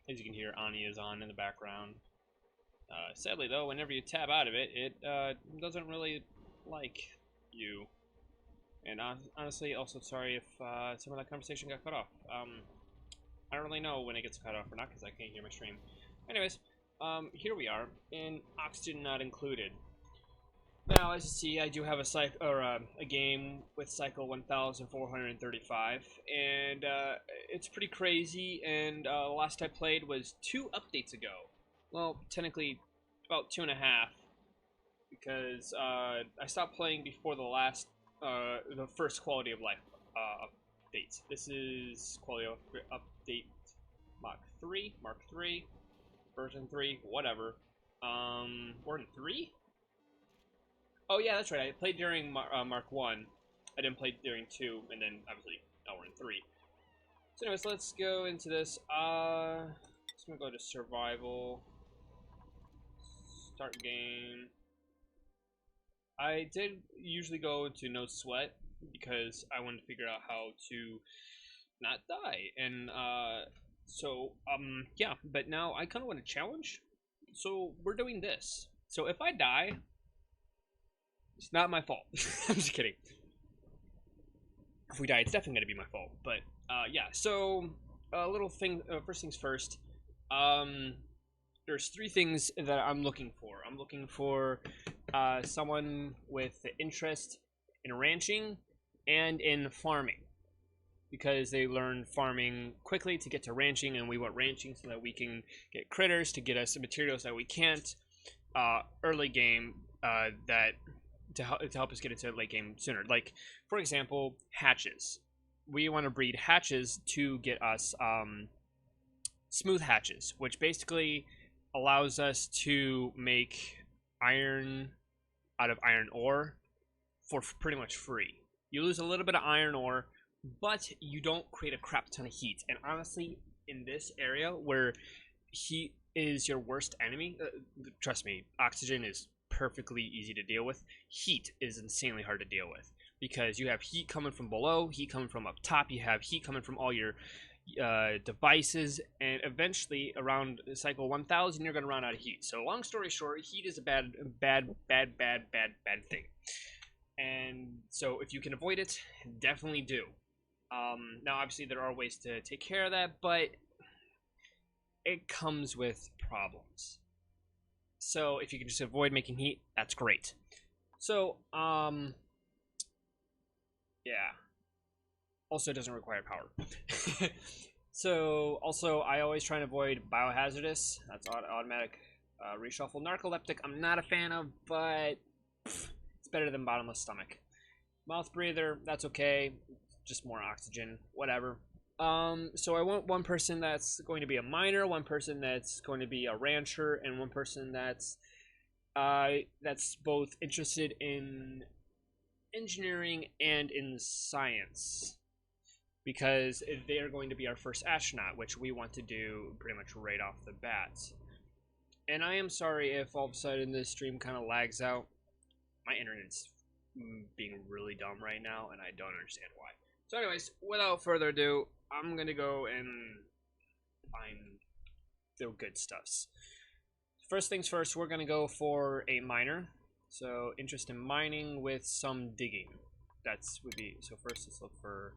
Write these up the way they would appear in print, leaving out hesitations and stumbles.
As you can hear, ONI is on in the background. Sadly, though, whenever you tab out of it, it doesn't really like you. And honestly, also sorry if some of that conversation got cut off. I don't really know when it gets cut off or not because I can't hear my stream. Anyways, here we are in Oxygen Not Included. Now, as you see, I do have a game with cycle 1435, and it's pretty crazy. And the last I played was 2 updates ago. Well, technically, about 2.5, because I stopped playing before the first quality of life update. This is quality of update Mark 3, version 3, whatever. We're in 3. Oh yeah, that's right. I played during Mark 1. I didn't play during 2, and then obviously now we're in 3. So anyways, let's go into this. Just gonna go to survival. Start game. I did usually go to no sweat because I wanted to figure out how to not die. And yeah, but now I kind of want a challenge. So we're doing this. So if I die, it's not my fault. I'm just kidding. If we die, it's definitely going to be my fault. But, yeah. So, first things first. There's 3 things that I'm looking for. I'm looking for someone with interest in ranching and in farming. Because they learn farming quickly to get to ranching, and we want ranching so that we can get critters to get us materials that we can't early game to help us get into late game sooner. Like, for example, hatches. We want to breed hatches to get us smooth hatches, which basically allows us to make iron out of iron ore for pretty much free. You lose a little bit of iron ore, but you don't create a crap ton of heat. And honestly, in this area where heat is your worst enemy, trust me, oxygen is perfectly easy to deal with. Heat is insanely hard to deal with because you have heat coming from below, heat coming from up top, you have heat coming from all your devices, and eventually around cycle 1000 you're going to run out of heat. So long story short, heat is a bad thing. And so if you can avoid it, definitely do. Now obviously there are ways to take care of that, but it comes with problems. So if you can just avoid making heat, that's great. So, yeah. Also, it doesn't require power. So, also, I always try and avoid biohazardous. That's automatic reshuffle. Narcoleptic, I'm not a fan of, but it's better than bottomless stomach. Mouth breather, that's okay. Just more oxygen, whatever. So I want one person that's going to be a miner, one person that's going to be a rancher, and one person that's both interested in engineering and in science, because they are going to be our first astronaut, which we want to do pretty much right off the bat. And I am sorry if all of a sudden this stream kind of lags out. My internet's being really dumb right now, and I don't understand why. So anyways, without further ado, I'm gonna go and find the good stuffs. First things first, we're gonna go for a miner. So interest in mining with some digging. Would be so. First, let's look for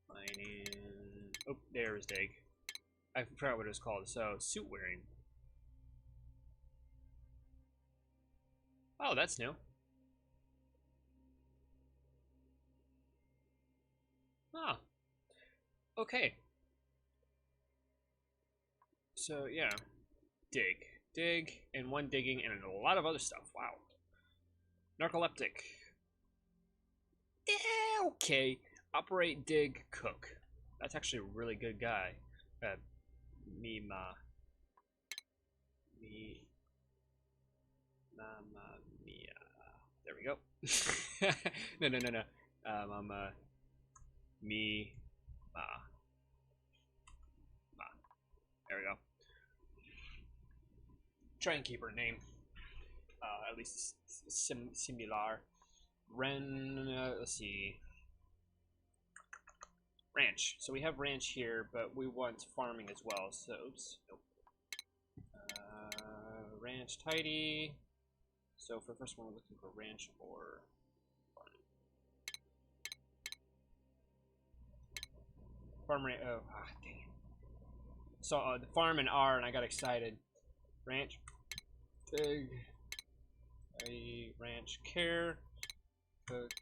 mining. Oh, there's dig. I forgot what it was called. So suit wearing. Oh, that's new. Ah, okay. So yeah, dig, and one digging, and a lot of other stuff. Wow. Narcoleptic. Yeah, okay. Operate, dig, cook. That's actually a really good guy. Mima mia. There we go. No. Mama me ma. There we go. Try and keep her name at least similar. Ren. Let's see. ranch. So we have ranch here, but we want farming as well. So, oops, nope. Ranch tidy. So for the first one, we're looking for ranch or farming. Oh, dang it. So the farm and R, and I got excited. Ranch, big, tidy, ranch, care, cook,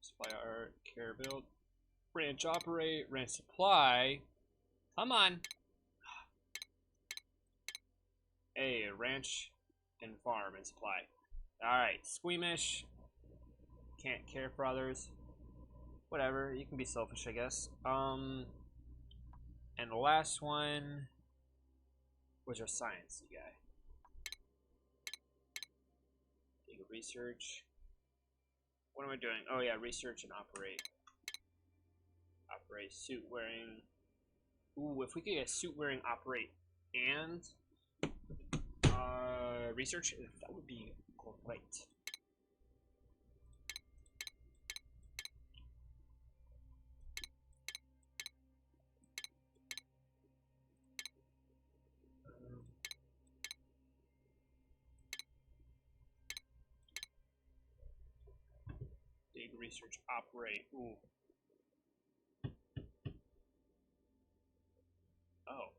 supply art, care, build, ranch, operate, ranch, supply. Come on. Hey, ranch and farm and supply. Alright, squeamish. Can't care for others. Whatever, you can be selfish, I guess. And the last one was our science guy. Take research. What am I doing? Oh yeah, research and operate. Operate, suit wearing. Ooh, if we could get suit wearing, operate, and research, that would be great. Dig, research, operate. Ooh. Oh.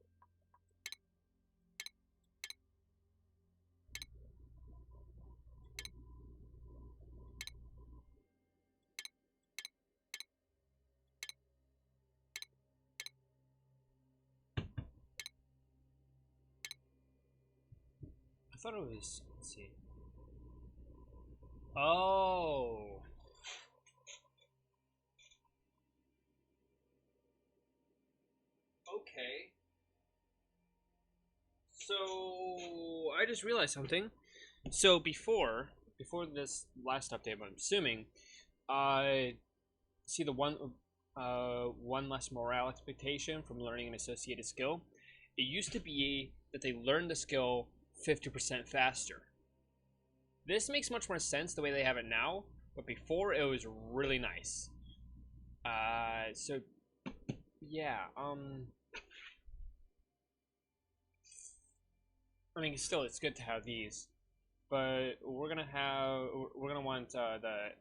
I thought it was, let's see. Oh. Okay. So I just realized something. So before this last update, I'm assuming, see the one less morale expectation from learning an associated skill. It used to be that they learned the skill 50% faster. This makes much more sense the way they have it now, but before it was really nice. So yeah, I mean, still, it's good to have these, but we're gonna want the, I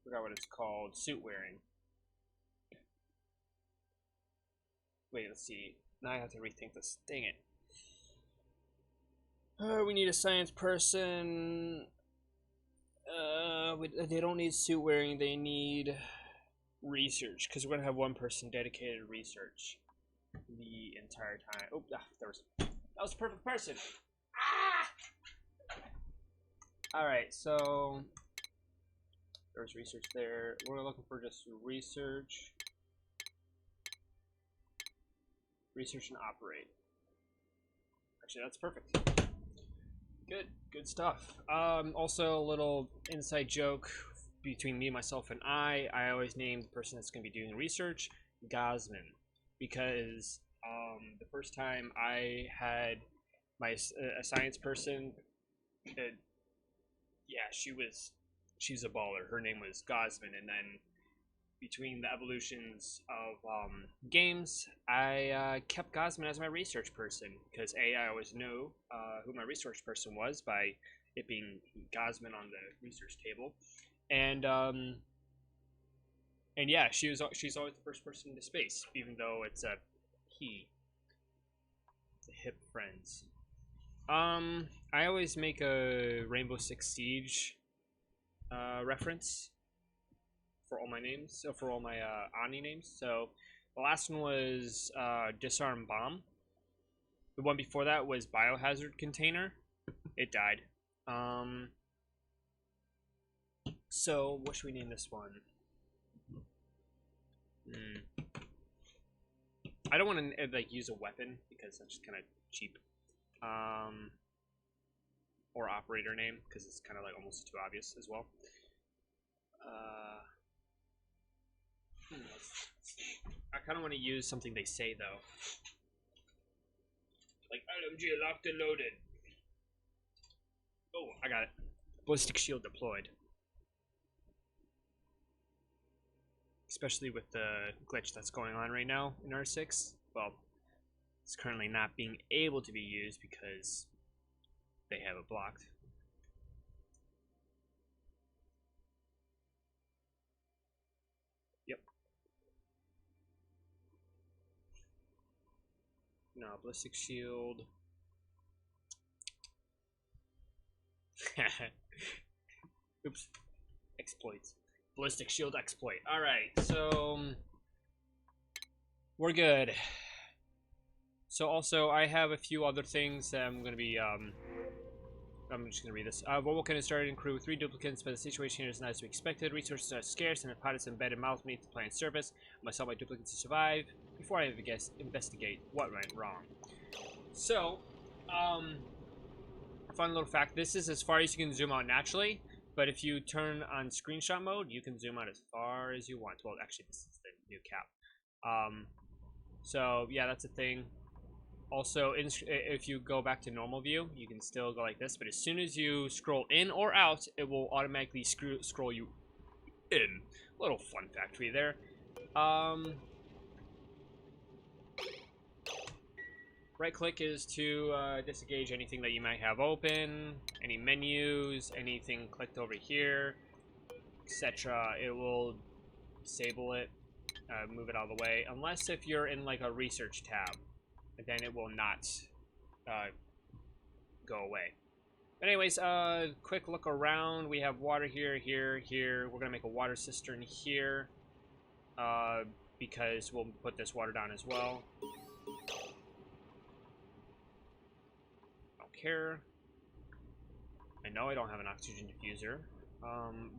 forgot what it's called, suit wearing. Wait, let's see. Now I have to rethink this. Dang it. We need a science person. They don't need suit wearing. They need research, because we're gonna have one person dedicated to research the entire time. Oh, that was the perfect person. All right, so there's research there. We're looking for just research, and operate. Actually, that's perfect. Good stuff. Also, a little inside joke between me, myself, and I always name the person that's going to be doing the research Gosman, because the first time I had a science person, yeah, she's a baller. Her name was Gosman, and then between the evolutions of games, I kept Gosman as my research person, because I always knew who my research person was by it being Gosman on the research table, and yeah, she's always the first person into space, even though it's a he. The hip friends. I always make a Rainbow Six Siege reference for all my names, so for all my ONI names. So the last one was Disarm Bomb. The one before that was Biohazard Container. It died. So what should we name this one? I don't want to like use a weapon because that's just kind of cheap. Or operator name, because it's kind of like almost too obvious as well. I kind of want to use something they say though, like LMG locked and loaded. Oh, I got it. Ballistic shield deployed. especially with the glitch that's going on right now in R6. Well, it's currently not being able to be used because they have it blocked. Yep. No, ballistic shield. Oops. Exploits. Ballistic shield exploit. Alright, so we're good. So also I have a few other things that I'm gonna be I'm just gonna read this. Woboken has started in crew with 3 duplicates, but the situation here is not as we expected. Resources are scarce and the pilot's embedded miles beneath the planet's surface. I must help my duplicates to survive before I investigate what went wrong. So, fun little fact, this is as far as you can zoom out naturally, but if you turn on screenshot mode, you can zoom out as far as you want. Well, actually, this is the new cap. So, yeah, that's a thing. Also, if you go back to normal view, you can still go like this, but as soon as you scroll in or out, it will automatically scroll you in. Little fun fact for you there. Right click is to disengage anything that you might have open, any menus, anything clicked over here, etc. It will disable it, move it out of the way, unless if you're in like a research tab, and then it will not go away. But anyways, quick look around. We have water here, here, here. We're gonna make a water cistern here, because we'll put this water down as well. Care. I know I don't have an oxygen diffuser.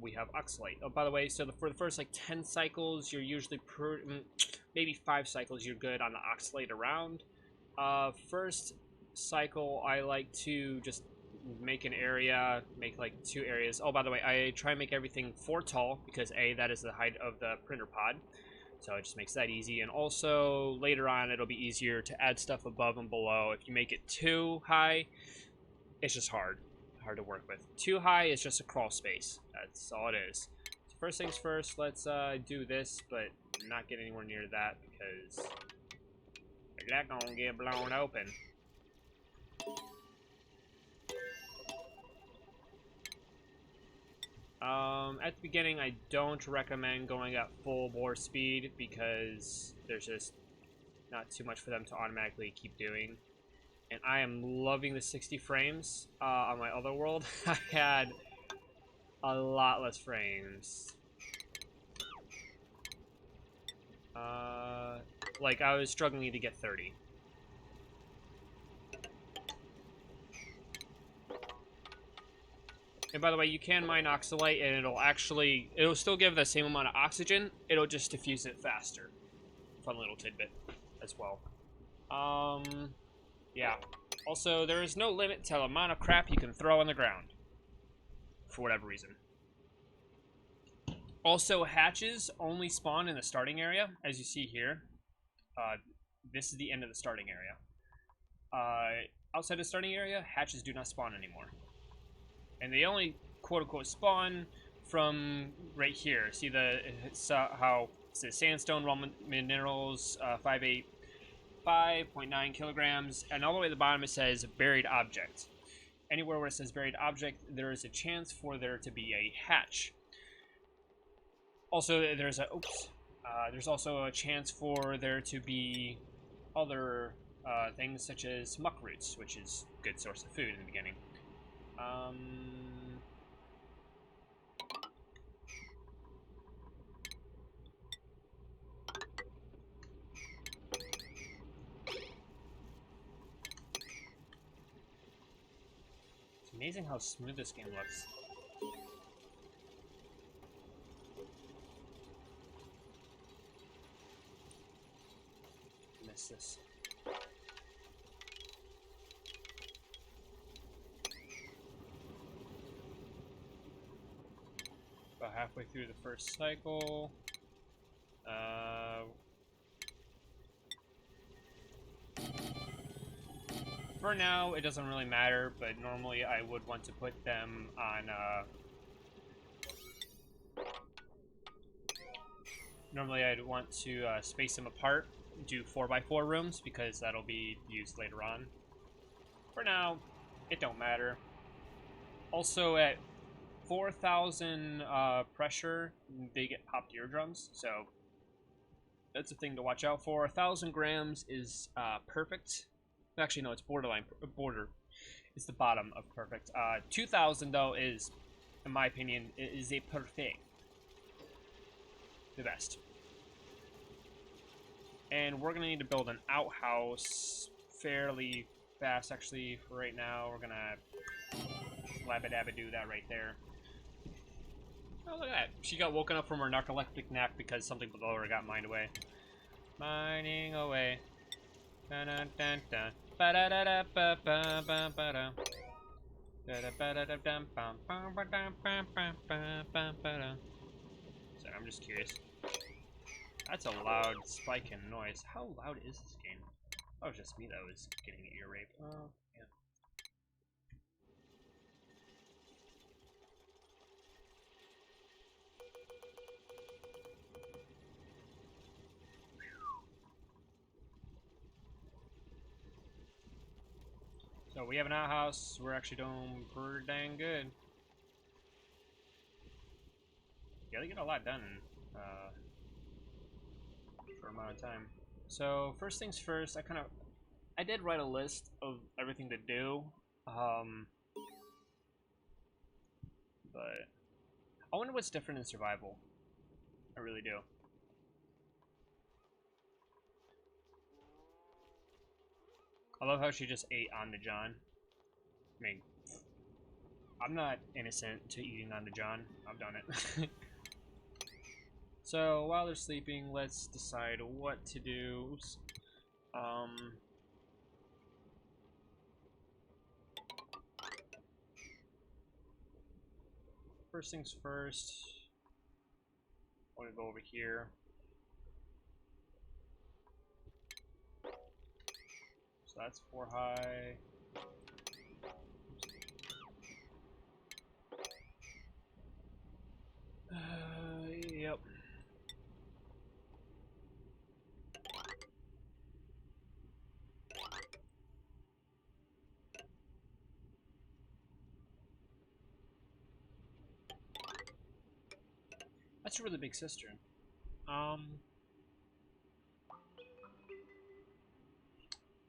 We have oxalate. Oh, by the way, so for the first like 10 cycles, you're usually maybe 5 cycles you're good on the oxalate around. First cycle, I like to just make an area, make like 2 areas. Oh, by the way, I try and make everything 4 tall because A, that is the height of the printer pod. So it just makes that easy. And also, later on, it'll be easier to add stuff above and below. If you make it too high, it's just hard to work with. Too high is just a crawl space. That's all it is. So first things first, let's do this, but not get anywhere near that because that's gonna get blown open. At the beginning, I don't recommend going at full bore speed because there's just not too much for them to automatically keep doing. And I am loving the 60 frames on my other world. I had a lot less frames. Like, I was struggling to get 30. And by the way, you can mine oxalate, and it'll still give the same amount of oxygen. It'll just diffuse it faster. Fun little tidbit as well. Yeah. Also, there is no limit to the amount of crap you can throw on the ground. For whatever reason. Also, hatches only spawn in the starting area, as you see here. This is the end of the starting area. Outside the starting area, hatches do not spawn anymore. And they only, quote-unquote, spawn from right here. See how it says sandstone, raw minerals, 5.9 kilograms, and all the way at the bottom it says buried object. Anywhere where it says buried object, there is a chance for there to be a hatch. Also, there's also a chance for there to be other things such as muck roots, which is a good source of food in the beginning. It's amazing how smooth this game looks. Miss this. About halfway through the first cycle. For now, it doesn't really matter, but normally I would want to put them on Normally I'd want to space them apart, do 4x4 rooms, because that'll be used later on. For now, it don't matter. Also, at 4,000 pressure, they get popped eardrums, so that's a thing to watch out for. 1,000 grams is perfect. Actually, no, it's borderline. Border is the bottom of perfect. 2,000 though is, in my opinion, is a perfect. The best. And we're gonna need to build an outhouse fairly fast. Actually, for right now, we're gonna labba-dabba-do that right there. Oh, look at that. She got woken up from her narcoleptic nap because something below her got mined away. Mining away. Dun dun dun dun. Ba da da da ba ba ba ba da. Da da ba da da dum bum bum ba dum bum bum bum bum ba da. So I'm just curious. That's a loud spike in noise. How loud is this game? Oh, it was just me that was getting ear rape. Oh, yeah. So we have an outhouse. We're actually doing pretty dang good. Yeah, they get a lot done in a short amount of time. So first things first, I did write a list of everything to do, but I wonder what's different in survival. I really do. I love how she just ate on the John. I mean, I'm not innocent to eating on the John. I've done it. So while they're sleeping, let's decide what to do. Oops. First things first. I'm gonna go over here. So that's 4 high. Yep. That's a really big cistern.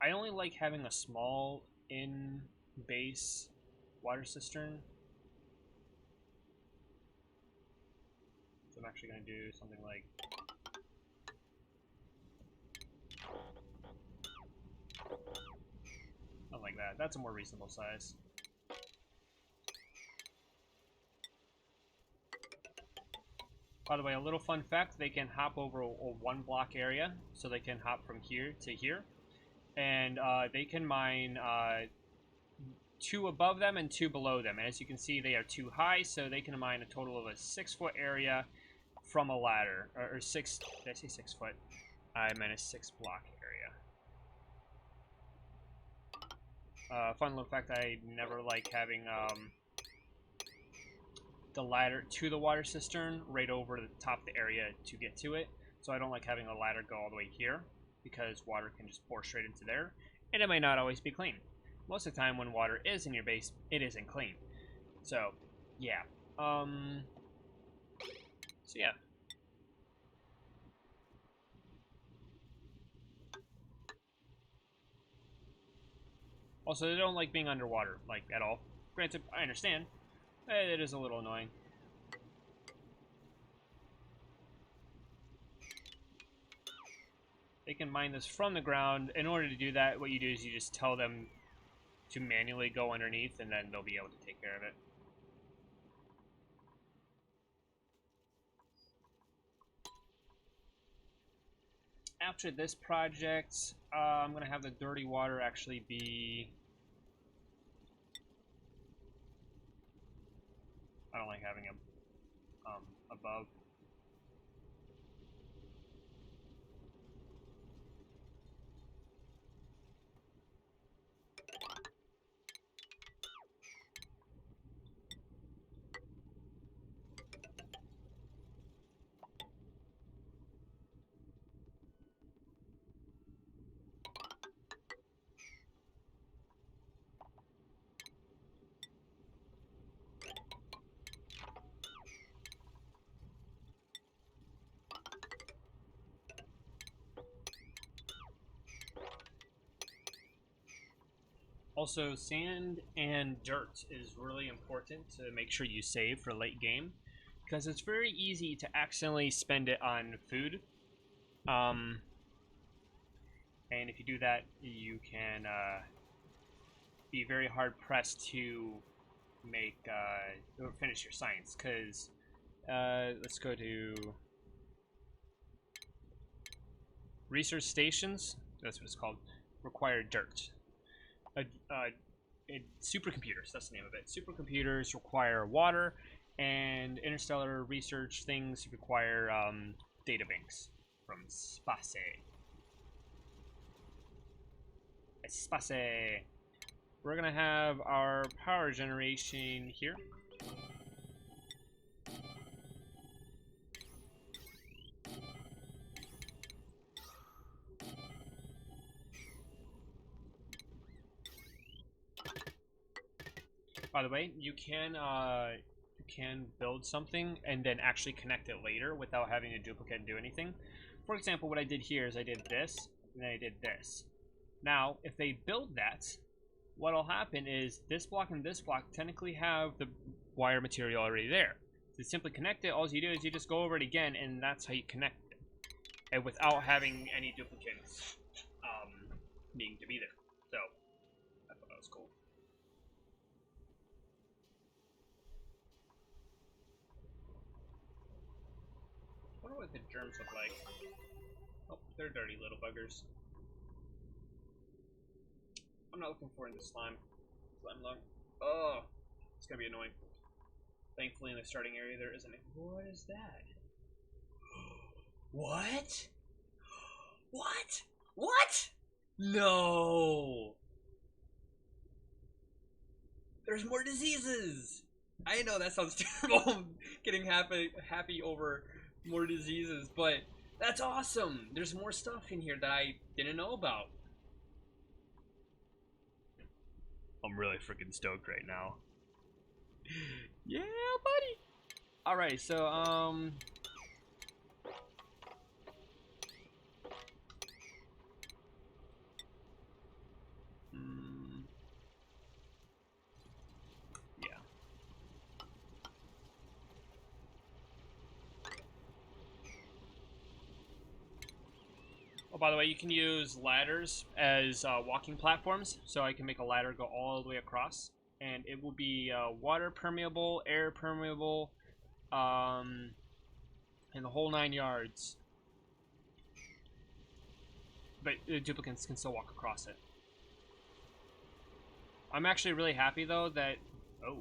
I only like having a small in-base water cistern. So I'm actually going to do something like... something like that. That's a more reasonable size. By the way, a little fun fact, they can hop over a 1-block area, so they can hop from here to here. And they can mine 2 above them and 2 below them. And as you can see, they are 2 high, so they can mine a total of a 6-foot area from a ladder. Or 6, did I say 6 foot? I meant a 6-block area. Fun little fact, I never like having the ladder to the water cistern right over the top of the area to get to it. So I don't like having a ladder go all the way here, because water can just pour straight into there, and it may not always be clean. Most of the time when water is in your base, it isn't clean. So, yeah. So yeah. Also, they don't like being underwater, like, at all. Granted, I understand. It is a little annoying. They can mine this from the ground. In order to do that, what you do is you just tell them to manually go underneath, and then they'll be able to take care of it. After this project, I'm going to have the dirty water actually be... I don't like having it above. Also, sand and dirt is really important to make sure you save for late game, because it's very easy to accidentally spend it on food. And if you do that, you can be very hard pressed to make or finish your science. Because let's go to research stations. That's what it's called. Require dirt. Supercomputers. That's the name of it. Supercomputers require water, and interstellar research things require data banks from space. Space. We're gonna have our power generation here. By the way, you can build something and then actually connect it later without having to duplicate and do anything. For example, what I did here is I did this, and then I did this. Now, if they build that, what'll happen is this block and this block technically have the wire material already there. To simply connect it, all you do is you just go over it again, and that's how you connect it. And without having any duplicates needing to be there. So, I thought that was cool. I wonder what the germs look like. Oh, they're dirty little buggers. I'm not looking for in the slime. Slime lung. Oh, it's gonna be annoying. Thankfully, in the starting area, there isn't. What is that? What? What? What? No! There's more diseases! I know that sounds terrible, getting happy over more diseases, but that's awesome! There's more stuff in here that I didn't know about. I'm really freaking stoked right now. Yeah, buddy! Alright, so, yeah. Oh, by the way, you can use ladders as walking platforms, so I can make a ladder go all the way across, and it will be water permeable, air permeable, and the whole 9 yards. But the duplicates can still walk across it. I'm actually really happy though that. Oh.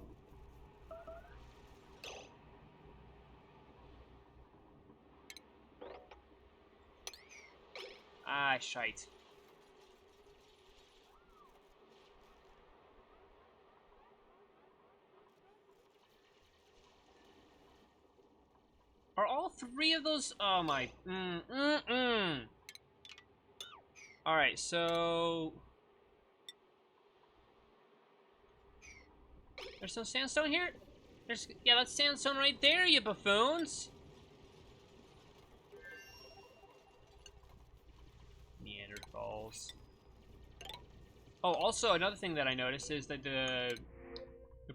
Ah, shite. Are all 3 of those? Oh my. Alright, so. There's some sandstone here? Yeah, that's sandstone right there, you buffoons! Neanderthals. Oh, also another thing that I noticed is that the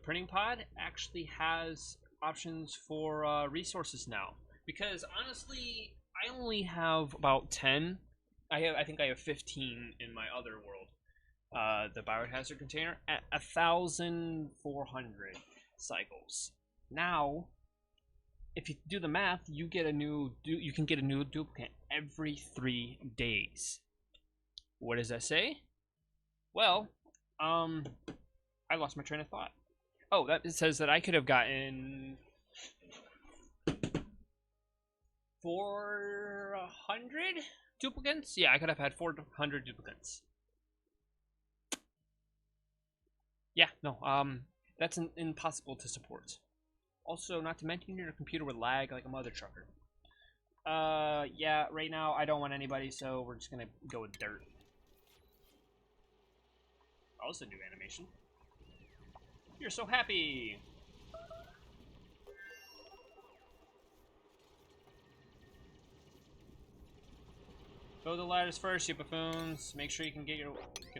printing pod actually has options for resources now. Because honestly, I only have about 10. I think I have 15 in my other world. The biohazard container at 1,400 cycles. Now, if you do the math, you can get a new duplicate every 3 days. What does that say? Well, I lost my train of thought. Oh, that it says that I could have gotten 400 duplicates. Yeah, I could have had 400 duplicates. Yeah, no, that's impossible to support. Also, not to mention your computer would lag like a mother trucker. Yeah, right now I don't want anybody, so we're just gonna go with dirt. Also do animation. You're so happy! Go the ladders first, you buffoons. Make sure you can get your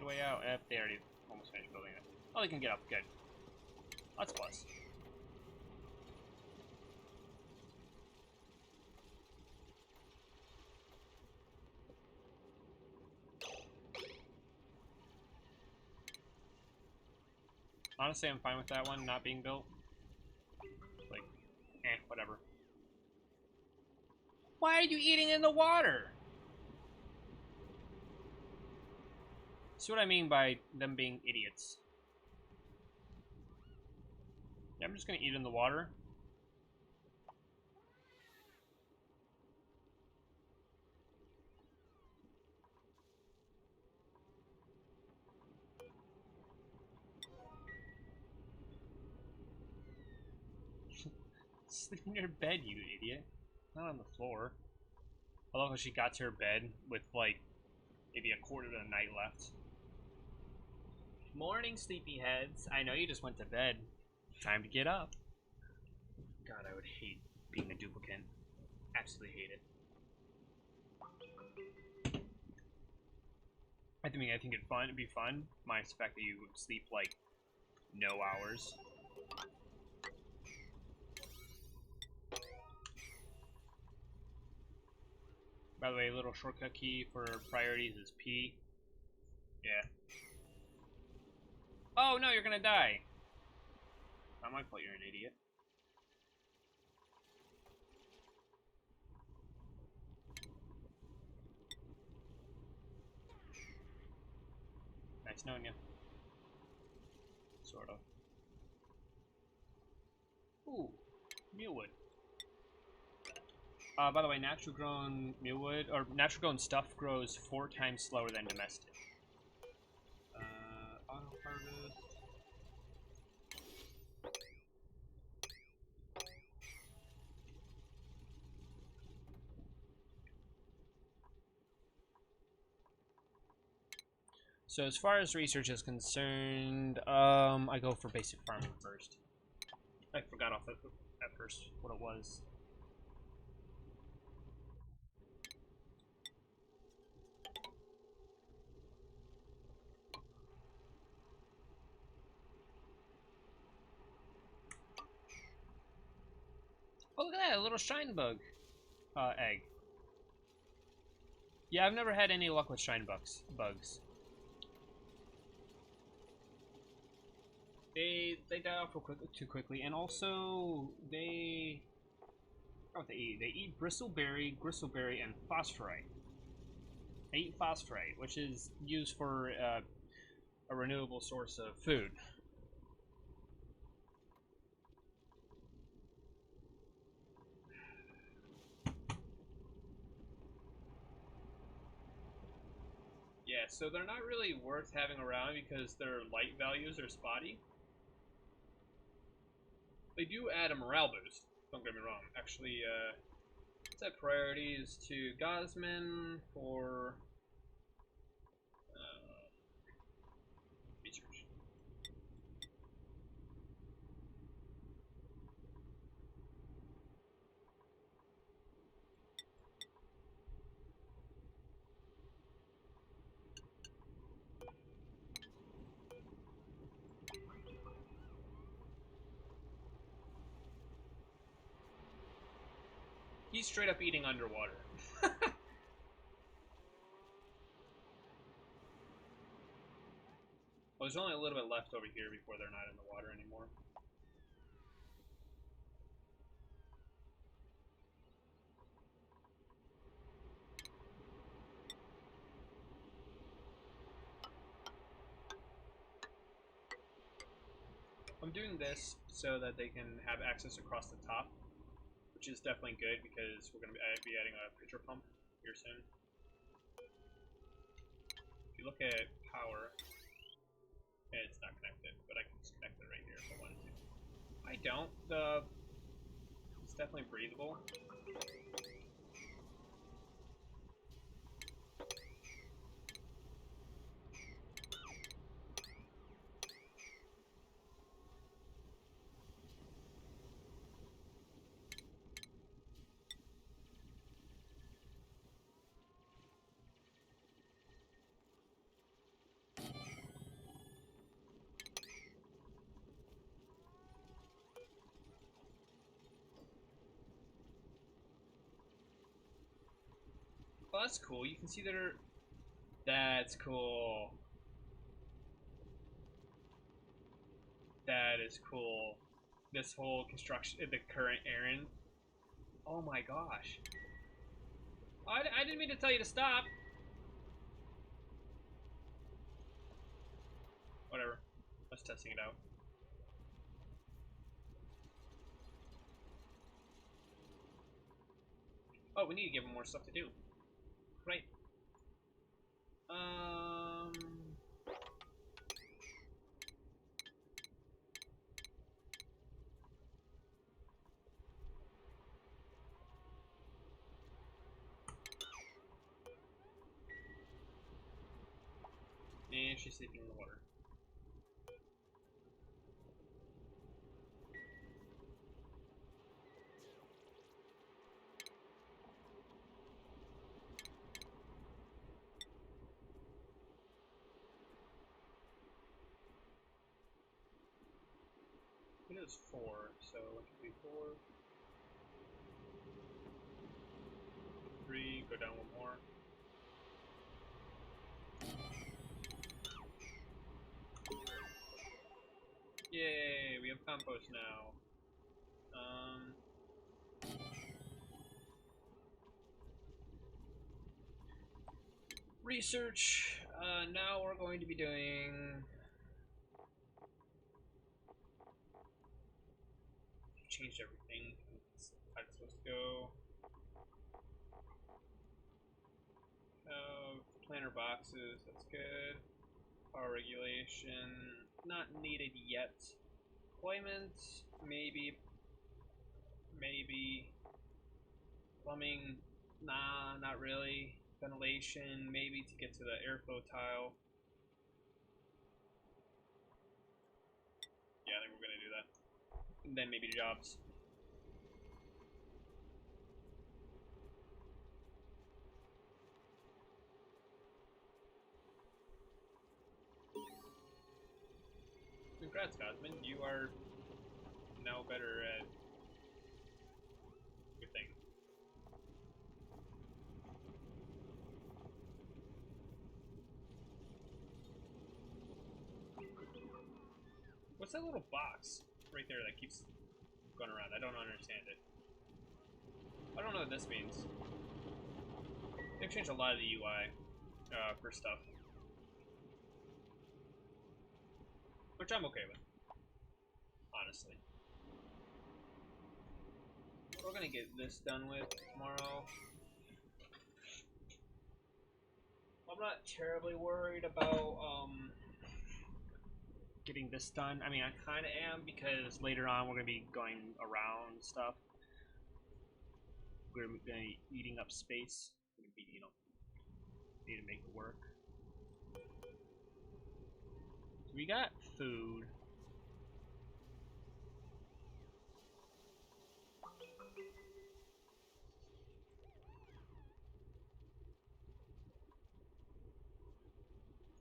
way out. There you almost finished building it. Oh, they can get up. Good. That's a plus. Honestly, I'm fine with that one not being built. Like, whatever. Why are you eating in the water? See what I mean by them being idiots. Yeah, I'm just gonna eat in the water. Sleep in your bed, you idiot. Not on the floor. I love how she got to her bed with, like, maybe a quarter of the night left. Morning, sleepyheads. I know you just went to bed. Time to get up. God, I would hate being a duplicant. Absolutely hate it. I think it'd be fun. Minus the fact that you would sleep, like, no hours. By the way, a little shortcut key for priorities is P. Yeah. Oh no, you're gonna die. Not my fault, you're an idiot. Nice knowing you. Sort of. Ooh, mealwood. By the way, natural grown mealwood, or natural grown stuff grows 4 times slower than domestic. Auto harvest. So as far as research is concerned, I go for basic farming first. I forgot off at first what it was. Oh, look at that, a little shine bug egg. Yeah, I've never had any luck with shine bugs. They die off too quickly, and also they what they eat? They eat bristleberry, and phosphorite. They eat phosphorite, which is used for a renewable source of food. Yeah, so they're not really worth having around because their light values are spotty. They do add a morale boost, don't get me wrong. Actually, set priorities to Gosman for research. He's straight up eating underwater. Well, there's only a little bit left over here before they're not in the water anymore. I'm doing this so that they can have access across the top, which is definitely good because we're going to be adding a pitcher pump here soon. If you look at power, it's not connected, but I can just connect it right here if I wanted to. I don't. It's definitely breathable. Oh, that's cool. You can see that her... That's cool. That is cool. This whole construction, the current errand. Oh my gosh. I didn't mean to tell you to stop. Whatever. I was testing it out. Oh, we need to give him more stuff to do. Right. And she's sleeping in the water. I think it was 4, so 1, 2, 3, 4. 3, go down 1 more. Yay, we have compost now. Research. Now we're going to be doing... Changed everything. How it's supposed to go. Planter boxes, that's good. Power regulation, not needed yet. Employment, maybe. Maybe. Plumbing, nah, not really. Ventilation, maybe to get to the airflow tile. Yeah, I think we're gonna do that. And then maybe jobs. Congrats, Cosmin. You are now better at your thing. What's that little box right there that keeps going around? I don't understand it. I don't know what this means. They've changed a lot of the UI for stuff. Which I'm okay with, honestly. We're gonna get this done with tomorrow. I'm not terribly worried about getting this done. I mean, I kind of am, because later on we're gonna be going around stuff. We're gonna be eating up space. We're gonna be, need to make it work. So we got food.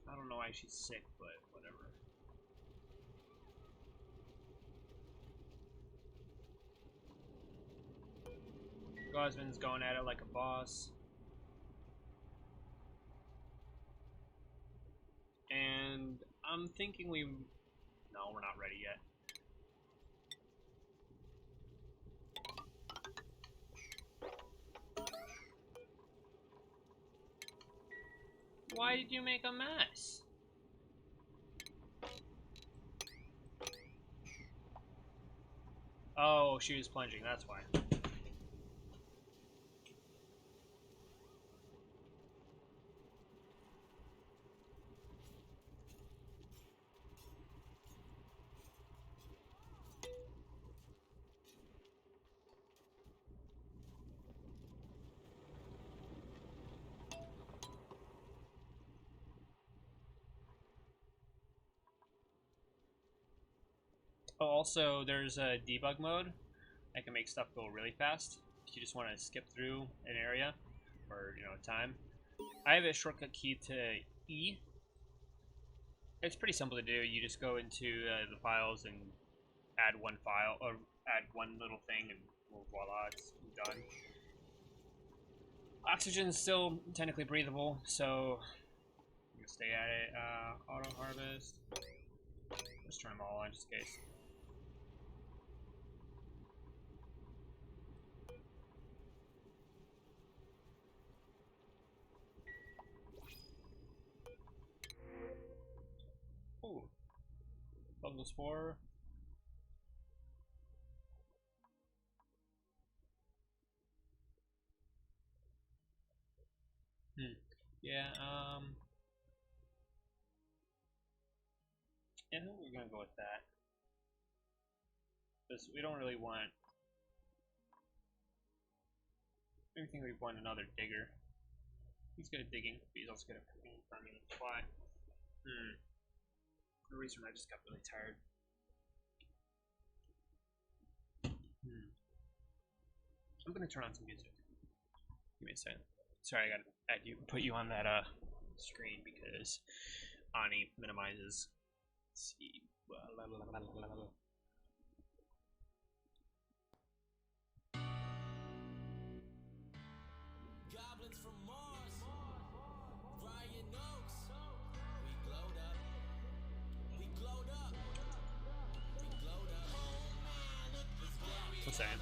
I don't know why she's sick, but whatever. Gosman's going at it like a boss. And I'm thinking no, we're not ready yet. Why did you make a mess? Oh, she was plunging, that's why. Oh, also, there's a debug mode that can make stuff go really fast. If you just want to skip through an area or, time. I have a shortcut key to E. It's pretty simple to do. You just go into the files and add one file, or add one little thing, and well, voila, it's done. Oxygen's still technically breathable, so I'm gonna stay at it. Auto harvest. Let's turn them all on just in case. Ooh. Level 4. Yeah, I think we're gonna go with that. Because we don't really want... I don't think we want another digger. He's good at digging, but he's also good at cooking and farming. Why? For the reason I just got really tired. I'm gonna turn on some music. Give me a second. Sorry, I gotta put you on that screen because ONI minimizes. Let's see. Goblins from Mars, Ryan Oaks. We glowed up. We glowed up. We glowed up. What's that?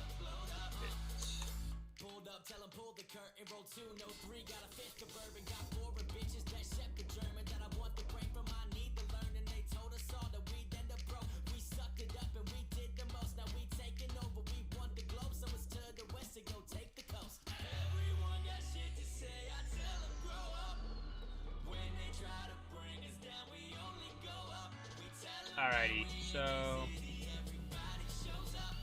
Pulled up, tell 'em pull the curtain, roll 2, no 3, got a 5th of bourbon, got 4 of bitches that shepherd German, that I want the break from, I need to learn, and they told us all that we'd end up broke. We sucked it up and we did the most, now we taking over, we want the globe, so it's to the west to go take the coast. Everyone got shit to say, I tell 'em grow up. When they try to bring us down, we only go up. We tell 'em Alrighty, so everybody shows up.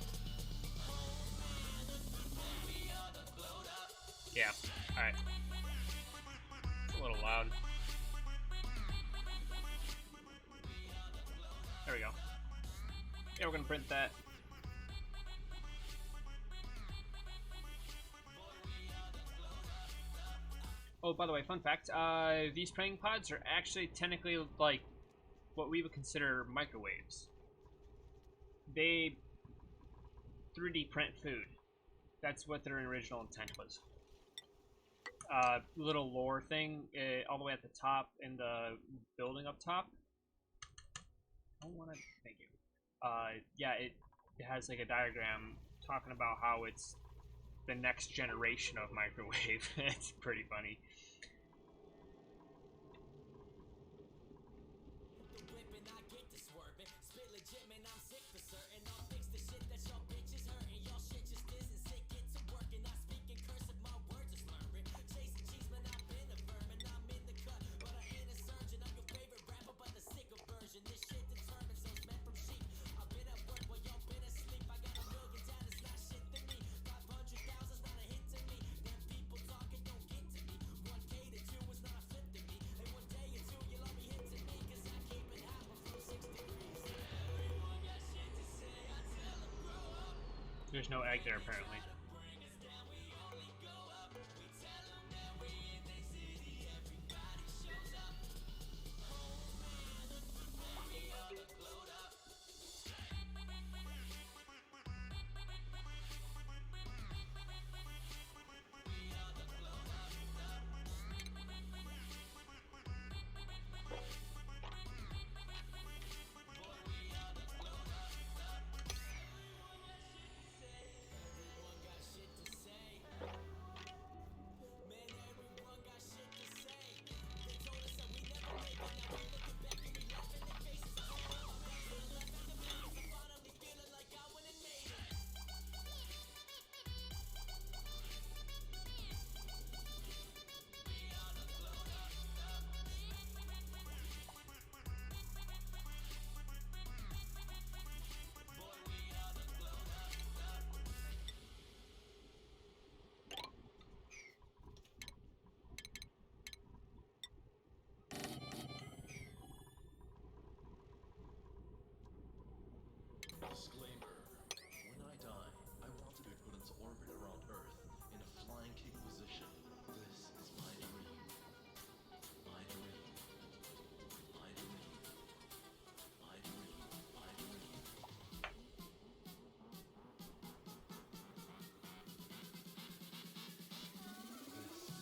We are the glowed up. yeah, alright. It's a little loud. There we go. Yeah, we're gonna print that. Oh, by the way, fun fact, these praying pods are actually technically like what we would consider microwaves. They 3D print food. That's what their original intent was. Little lore thing, all the way at the top in the building up top. I don't want to. Thank you. Yeah, it has like a diagram talking about how it's the next generation of microwave. It's pretty funny. The whipping, I get to swerving. Spit legit, man, I'm sick for certain. I'll fix the shit that y'all bitches hurting. Y'all shit just isn't sick, get to working. I speak in cursive, my words are slurring. Chasing cheese, man, I've been a vermin. I'm in the cut, but I ain't a surgeon. I'm your favorite rapper, but the sicker version. This shit determined, so it's meant from sheep. I've been at work while y'all been asleep. I got $1 million down, it's not shit to me. 500,000's not a hit to me. Them people talking don't get to me. 1K to 2 is not a flip to me. And one day or two, you'll all be hitting me. Cause I keep it hot from 6 degrees. Everyone got shit to say, I tell 'em grow up. There's no egg there apparently. Bring us down, we only go up. We tell 'em that we in the city, everybody shows up. We are the glowed up. Everyone got shit to say. Man, everyone got shit to say. They told us that we never make it. Now we looking back and we laugh in their faces. We say, oh, I'm to the left and the place. I'm finally feeling like I went and made it. We are the glowed up. Boy, we are the glowed up. Disclaimer. When I die, I want to be put into orbit around Earth in a flying kick position. This is my dream. My dream. My dream. My dream. My dream. This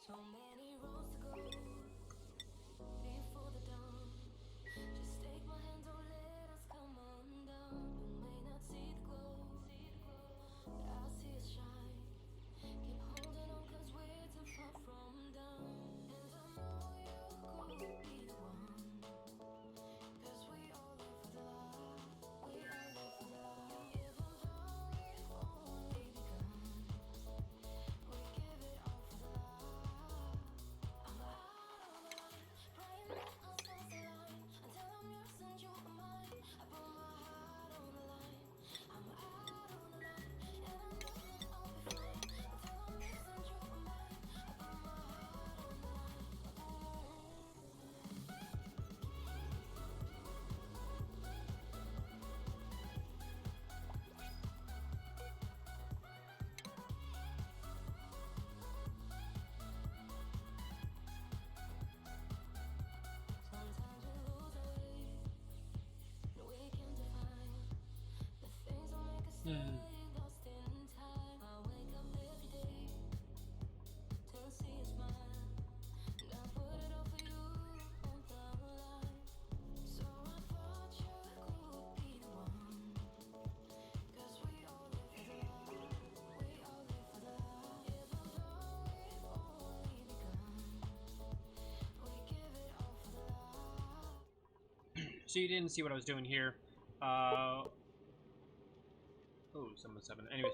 So many roads to go before the dawn. Just take my hand, don't let us come undone. You may not see the glow, but I see it shine. Keep holding on, cause we're too far from down. And I know you could be the one. Cause we all live for the love. We all live for the love. Even though we've only begun, we give it all for the love. I'm out on the line, praying that our stars align. Until I'm yours and you are mine, I put my heart on the line. I'm out on the line, and I know that I'll be fine. Until I'm yours and you are mine, I put my heart on the line. Sometimes we lose our way, and we can't define the things that make us stay lost in time. I wake up every day to see a smile, and I put it all for you on the line. So I thought you could be the one, cause we all live for the love. We all live for the love. Even though we've only begun, we give it all for the love. So you didn't see what I was doing here. Oh, someone's happening. Anyways.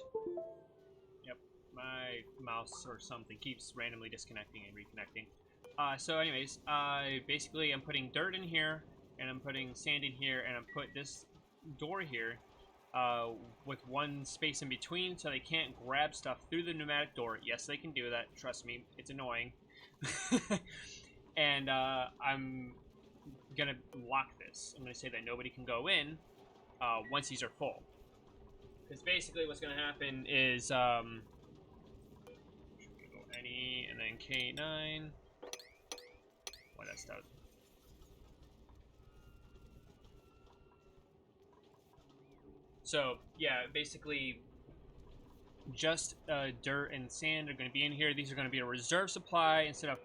Yep. My mouse or something keeps randomly disconnecting and reconnecting. So anyways, basically I'm putting dirt in here, and I'm putting sand in here, and I'm put this door here, with one space in between so they can't grab stuff through the pneumatic door. Yes, they can do that. Trust me, it's annoying. And I'm gonna lock this. I'm gonna say that nobody can go in once these are full. Because basically what's gonna happen is ONI and then K9. What that stuff. So yeah, basically just dirt and sand are going to be in here. These are going to be a reserve supply instead of,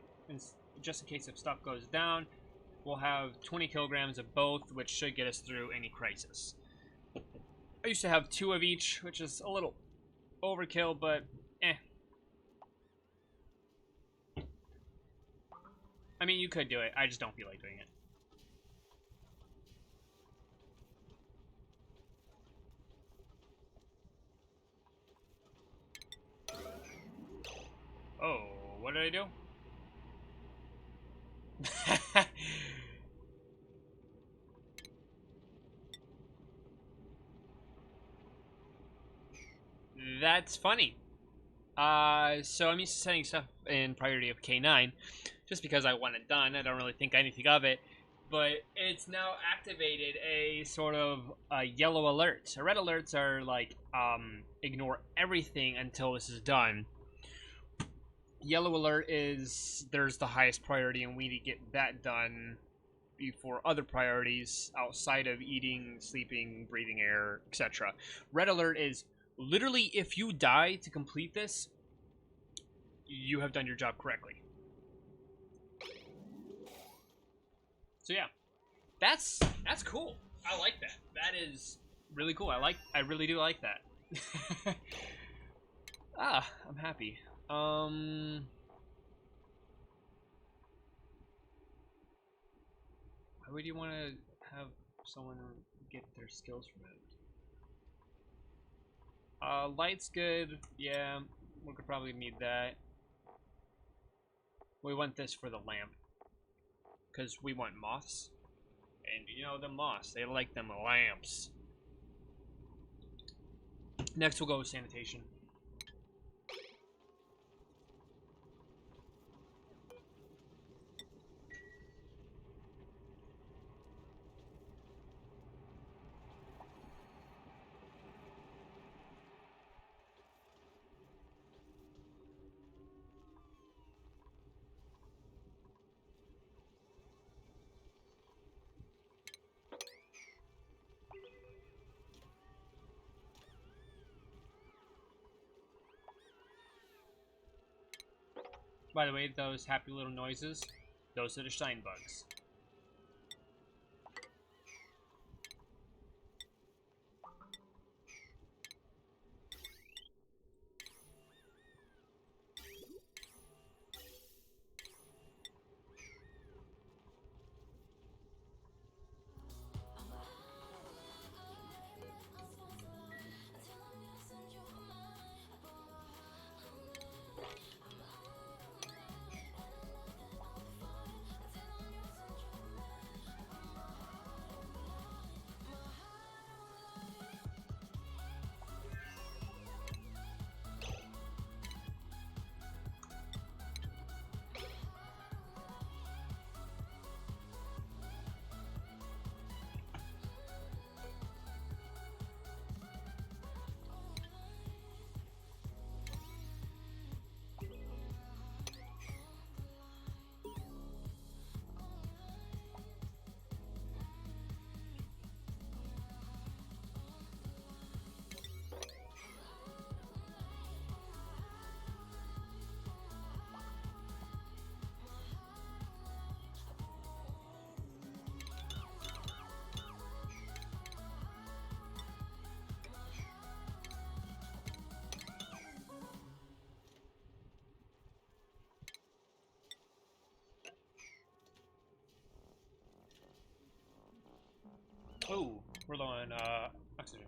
just in case if stuff goes down. We'll have 20 kilograms of both, which should get us through any crisis. I used to have 2 of each, which is a little overkill, but eh. I mean, you could do it. I just don't feel like doing it. Oh, what did I do? That's funny. So I'm used to setting stuff in priority of K9, just because I want it done. I don't really think anything of it. But it's now activated a sort of yellow alert. So red alerts are like, ignore everything until this is done. Yellow alert is there's the highest priority and we need to get that done before other priorities outside of eating, sleeping, breathing air, etc. Red alert is literally if you die to complete this, you have done your job correctly. So yeah, that's cool. I like that. That is really cool. I really do like that. I'm happy. Why would you want to have someone get their skills removed? Light's good. Yeah, we could probably need that. We want this for the lamp. Because we want moths. And you know, the moths, they like them lamps. Next, we'll go with sanitation. By the way, those happy little noises, those are the shine bugs. Oh, we're low on oxygen.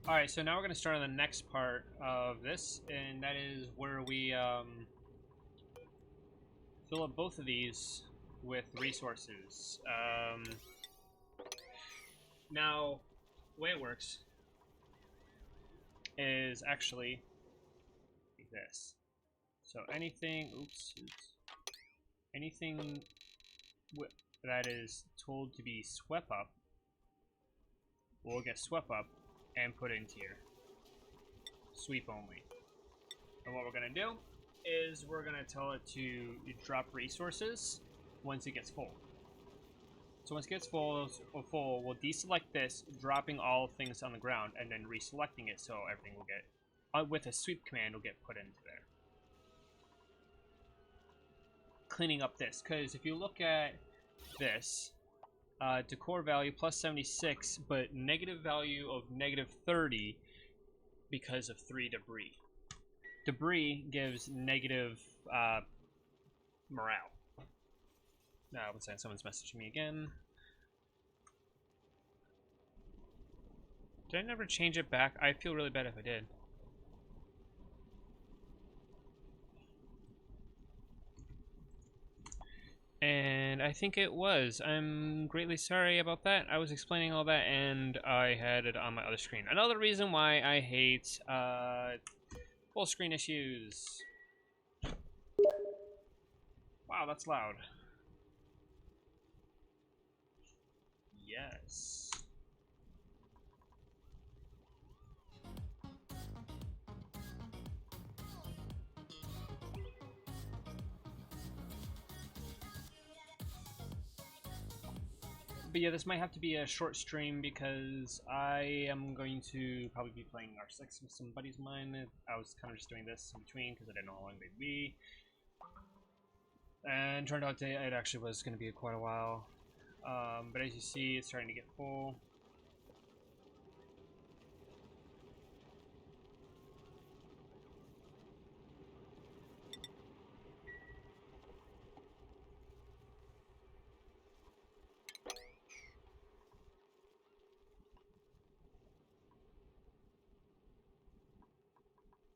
Alright, so now we're going to start on the next part of this, and that is where we fill up both of these with resources. Now, the way it works is actually like this. So anything, anything that is told to be swept up will get swept up and put into here. Sweep only. And what we're gonna do is we're gonna tell it to drop resources once it gets full. So once it gets full, we'll deselect this, dropping all things on the ground, and then reselecting it so everything will get, with a sweep command, will get put into there. Cleaning up this, because if you look at this, decor value plus 76, but negative value of negative 30 because of 3 debris. Debris gives negative morale. Now, one second, someone's messaging me again. Did I never change it back? I feel really bad if I did. I think it was. I'm greatly sorry about that. I was explaining all that, and I had it on my other screen. Another reason why I hate full screen issues. Wow, that's loud. Yes. But yeah, this might have to be a short stream because I am going to probably be playing R6 with some buddies of mine. I was kind of just doing this in between because I didn't know how long they'd be. And turned out it actually was going to be quite a while. But as you see, it's starting to get full.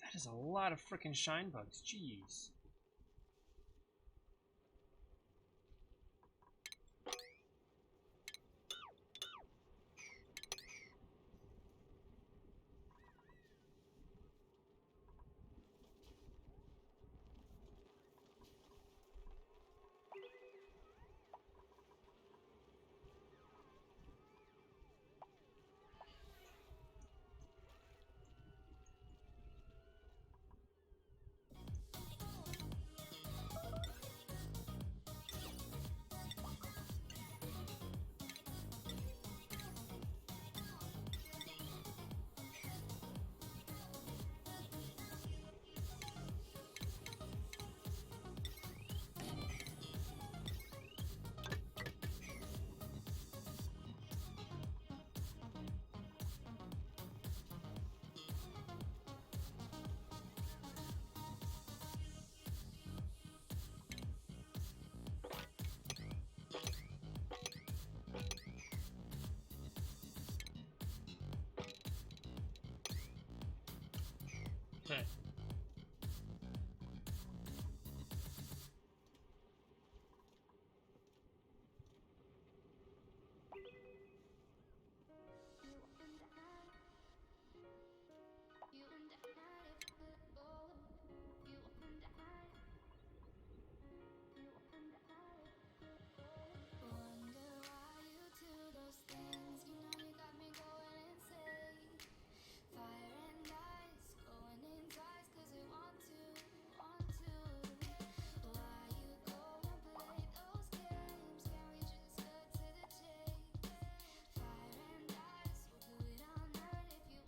That is a lot of freaking shine bugs. Jeez.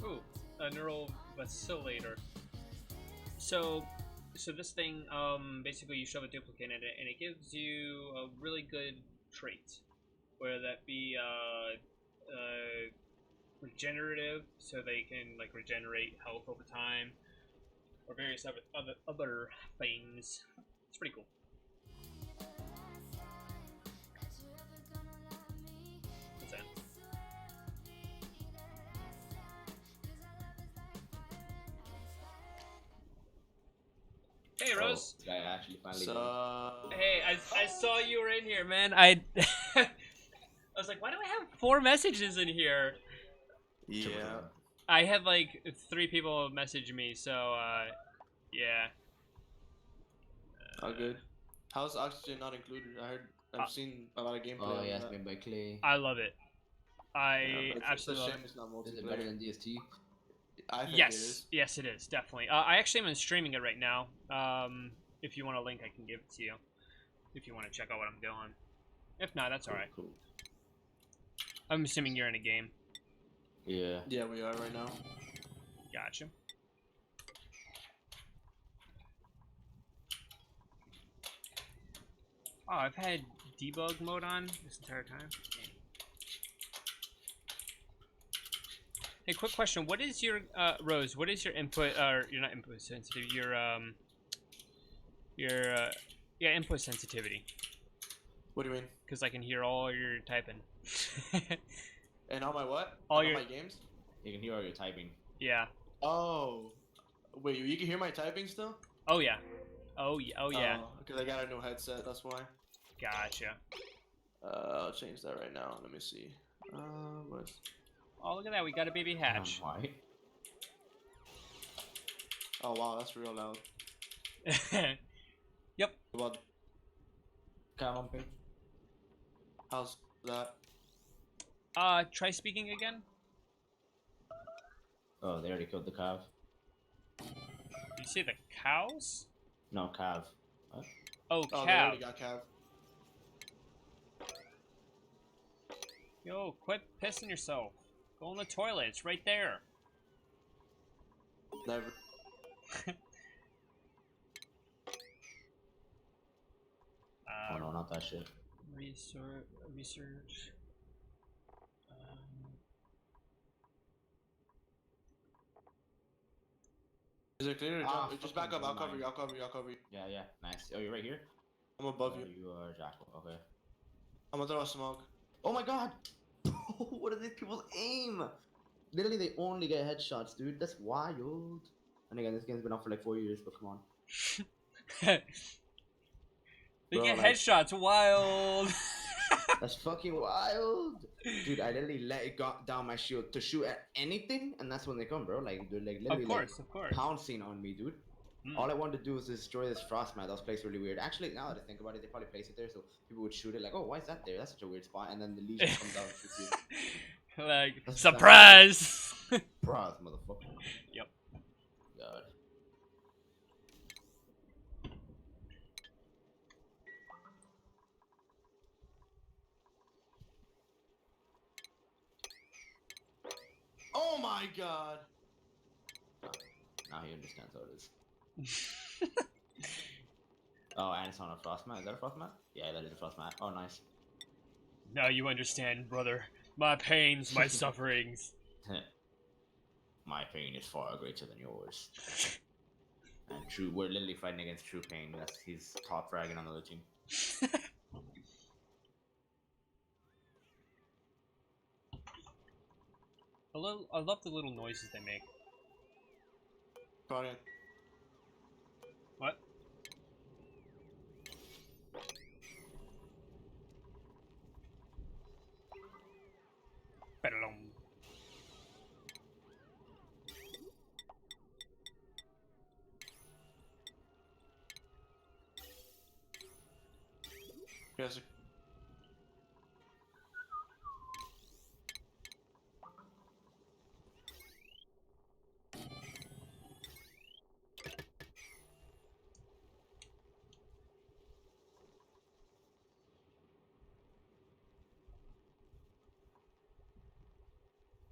Ooh, a neural vacillator. So, this thing, basically you shove a duplicate in it, and it gives you a really good trait, whether that be regenerative, so they can like regenerate health over time, or various other things. It's pretty cool. What's that? Hey, Rose. Oh, guy actually finally. Hey, I saw you were in here, man. I was like, why do I have 4 messages in here? Yeah. I had like 3 people message me, so yeah. All good. How's oxygen not included? I've seen a lot of gameplay. Oh on yeah, it's that. made by Clay. I love it. I But it's absolutely a love shame it. it's not Is multiplayer. it better than DST? I think it Yes, is. yes, it is definitely. I actually am streaming it right now. If you want a link, I can give it to you. If you want to check out what I'm doing. If not, that's all right. Cool. I'm assuming you're in a game. Yeah. Yeah, we are right now. Gotcha. Oh, I've had debug mode on this entire time. Hey, quick question. What is your Rose? What is your input? Or you're not input sensitive. Your input sensitivity. What do you mean? Because I can hear all your typing. And all my what? All And your- all my games? You can hear all your typing. Yeah. Oh. Wait, you can hear my typing still? Oh yeah. Oh yeah. Oh yeah. Because I got a new headset, that's why. Gotcha. I'll change that right now. Let me see. What? Oh, look at that. We got a baby hatch. Why? Oh wow, that's real loud. Yep. About Come on, pig. how's that? Try speaking again. Oh, they already killed the calf. You say the cows? No, calf. What? Oh, Oh, they calf. already got Cav. Yo, quit pissing yourself. Go in the toilet. It's right there. Never. Oh no, not that shit. Research. Is it clear? Ah, Just back fucking up. I'll cover mind. you. I'll cover you. I'll cover you. Yeah, yeah, nice. Oh, you're right here? I'm above you. You are Jackal, okay. I'm gonna throw a smoke. Oh my god! What are these people's aim? Literally, they only get headshots, dude. That's wild. And again, this game's been out for like 4 years, but come on. They Bro, get like- headshots. Wild. That's fucking wild. Dude, I literally let it go down my shield to shoot at anything, and that's when they come, bro. Like, they're like literally Of course. pouncing on me, dude. All I wanted to do was destroy this frost mat that was placed really weird. Actually, now that I think about it, they probably placed it there so people would shoot it like, oh, why is that there? That's such a weird spot. And then the legion comes out and shoots you. Like, That's surprise! Bros, motherfucker. Yep. God. Oh my god. Now he understands how it is. Oh, and it's on a frost mat. Is that a frost mat? Yeah, that is a frost mat. Oh, nice. Now you understand, brother. My pains, my sufferings. My pain is far greater than yours. And true, we're literally fighting against true pain. That's he's top fragging on the other team. I love the little noises they make. Guardian. What? Ba-da-dum. Yes.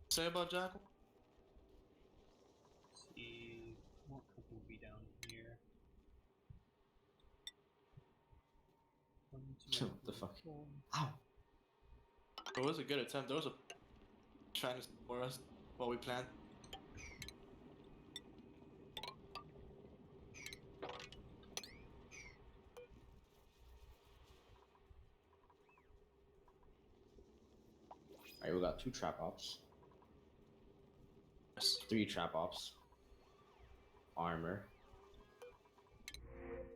Say about Jackal? See, what will be down here? One, two, What the fuck? four. Ow! It was a good attempt. There was a trying to for us while we planned. Alright, we got 2 trap ops. Yes. 3 trap ops. Armor.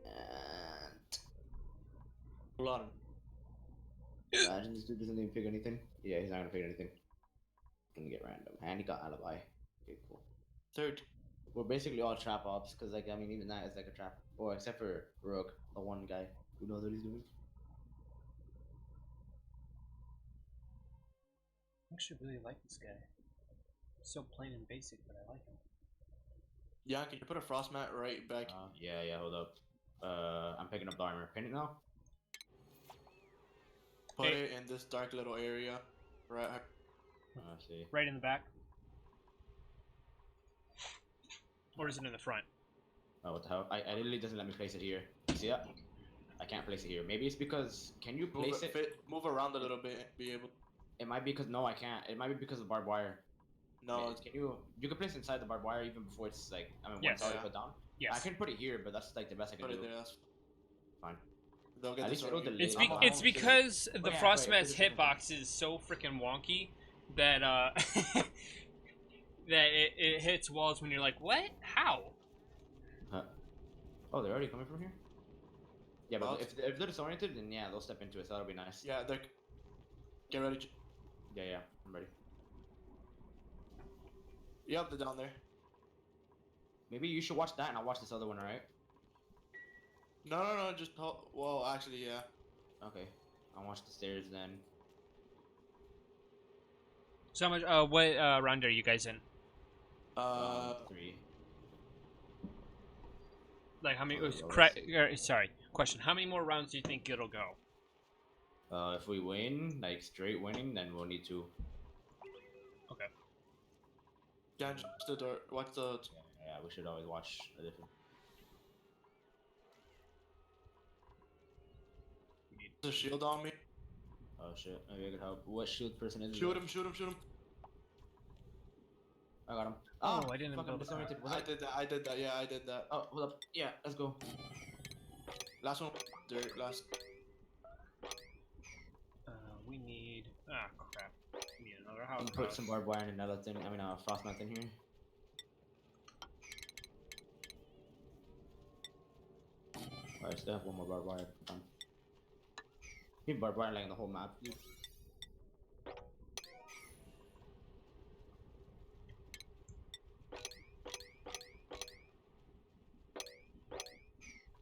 And... A lot of Imagine this dude doesn't even pick anything. Yeah, he's not gonna pick anything. Gonna get random. And he got alibi. Okay, cool. third. We're basically all trap ops, because, like, I mean, even that is like a trap. Or except for Rook, the one guy who knows what he's doing. I actually really like this guy. So plain and basic, but I like him. Yeah, can you put a frost mat right back? Yeah, hold up. I'm picking up the armor. Pin it now? Put Hey. it in this dark little area. Right. Let's see. Right in the back. Or is it in the front? Oh, what the hell? I literally doesn't let me place it here. See that? I can't place it here. Maybe it's because... Can you place it? Move around a little bit. Be able. It might be because... No, I can't. It might be because of barbed wire. No. Can you... You can place it inside the barbed wire even before it's like... I mean, Yes. once it's already Yeah. put down. Yes. I can put it here, but that's like the best I can Put do. it there. That's Fine. They'll get At this least it'll on you. delay. It's because the yeah, Frostmat's wait, hitbox is so freaking wonky that that it hits walls when you're like, what? How? Huh. Oh, they're already coming from here? Yeah, but Well, if they're disoriented, then yeah, they'll step into it, so that'll be nice. Yeah, they're Get ready. Yeah, I'm ready. Yep, they're down there. Maybe you should watch that and I'll watch this other one, alright? No, just well, actually, yeah. Okay. I'll watch the stairs then. So much. What round are you guys in? 3. Like how many? Oh, let's Sorry. Question: how many more rounds do you think it'll go? If we win, like straight winning, then we'll need to. Okay. Yeah, just the door. Watch the. Yeah, we should always watch a different. The shield on me. Oh shit, maybe I could help. What shield person is it? Shoot him! Shoot him! Shoot him! I got him. Oh, Ah, I didn't fuck, I'm build. disoriented. Was I did that. I did that. Yeah, I did that. Oh, hold up. Yeah, let's go. Last one. Dirt. Last. We need. Ah, crap. We need another house. I'm put some barbed wire and another thing. I mean, frostmath in here. Alright, still have one more barbed wire. Need barbed wire like the whole map, dude.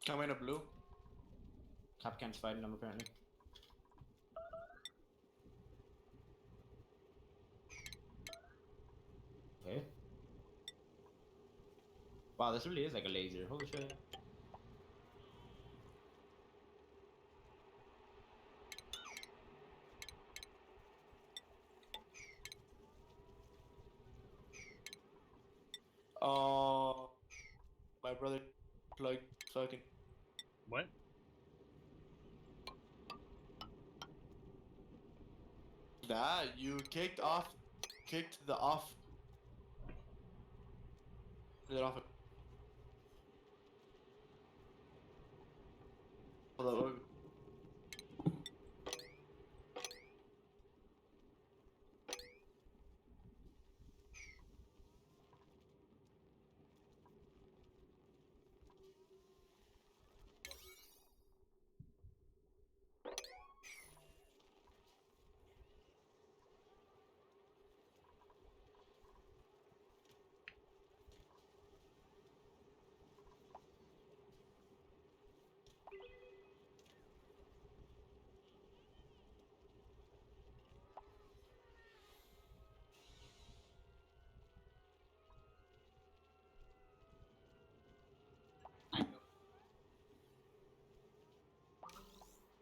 Come in a blue. Capcan's fighting them apparently. Okay. Wow, this really is like a laser. Holy shit. Oh, my brother plugged fucking. What? That you kicked the off. Get off it. Hold up.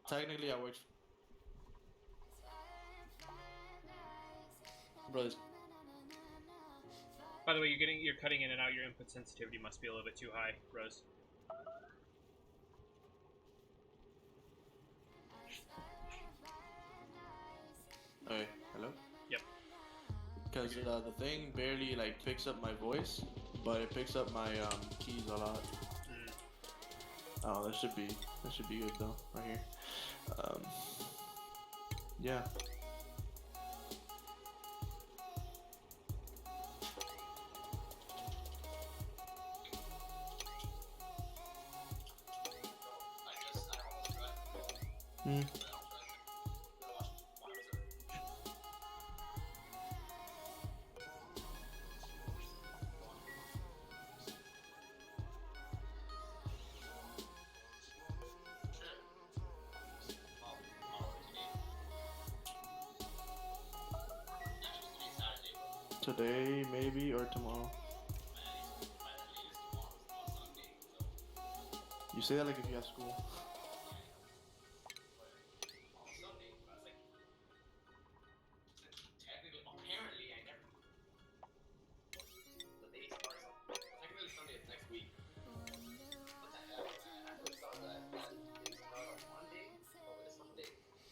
Technically, I worked. Brothers. By the way, you're cutting in and out. Your input sensitivity must be a little bit too high, Rose. Okay, hello? Yep. Because the thing barely like picks up my voice, but it picks up my keys a lot. Oh, that should be good though, right here. Yeah. Today, maybe, or tomorrow. You say that like if you have school.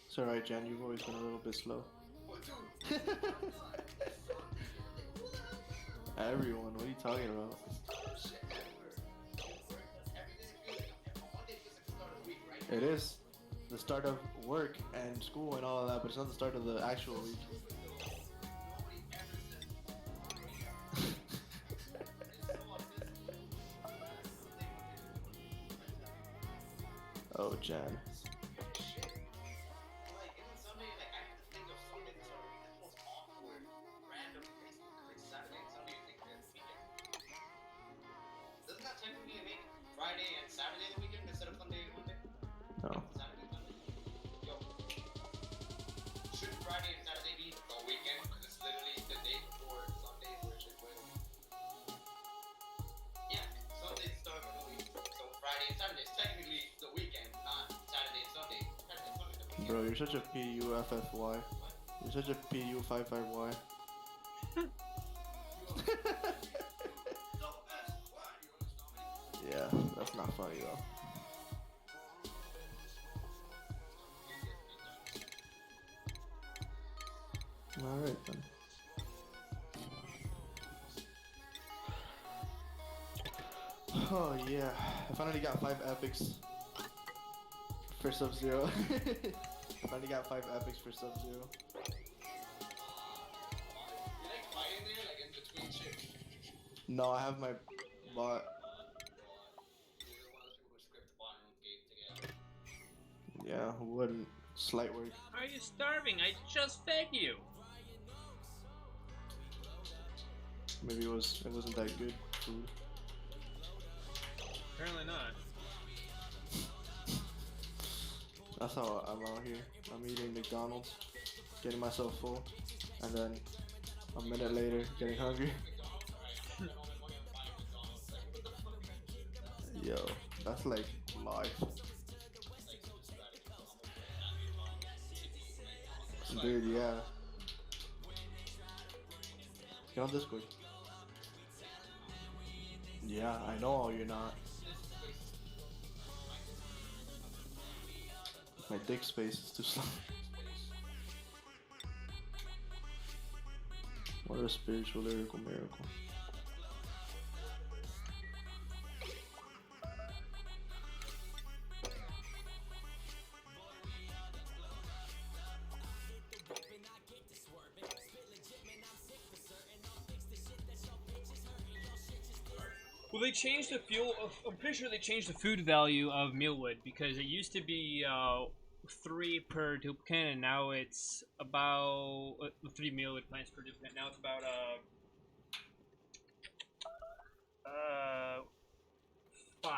It's alright, Jan, you've always been a little bit slow. Everyone, what are you talking about? It is the start of work and school and all of that, but it's not the start of the actual week. Oh, Jan. Bro, you're such a PUFFY. You're such a PU55Y. Yeah, that's not funny though. Alright then. Oh yeah, I finally got 5 epics for Sub-Zero. I finally got 5 epics for Sub-Zero. No, I have my bot. Yeah, who wouldn't? Slight work. Are you starving? I just fed you. Maybe it wasn't that good food. Apparently not. That's how I'm out here. I'm eating McDonald's, getting myself full, and then a minute later getting hungry. Yo, that's like life. Dude, yeah. Get on Discord. Yeah, I know you're not. My dick space is too slow. What a spiritual lyrical miracle. Well, they changed the fuel. I'm pretty sure they changed the food value of mealwood because it used to be 3 per duplicate, and now it's about 3 mealwood plants per duplicate. Now it's about 5.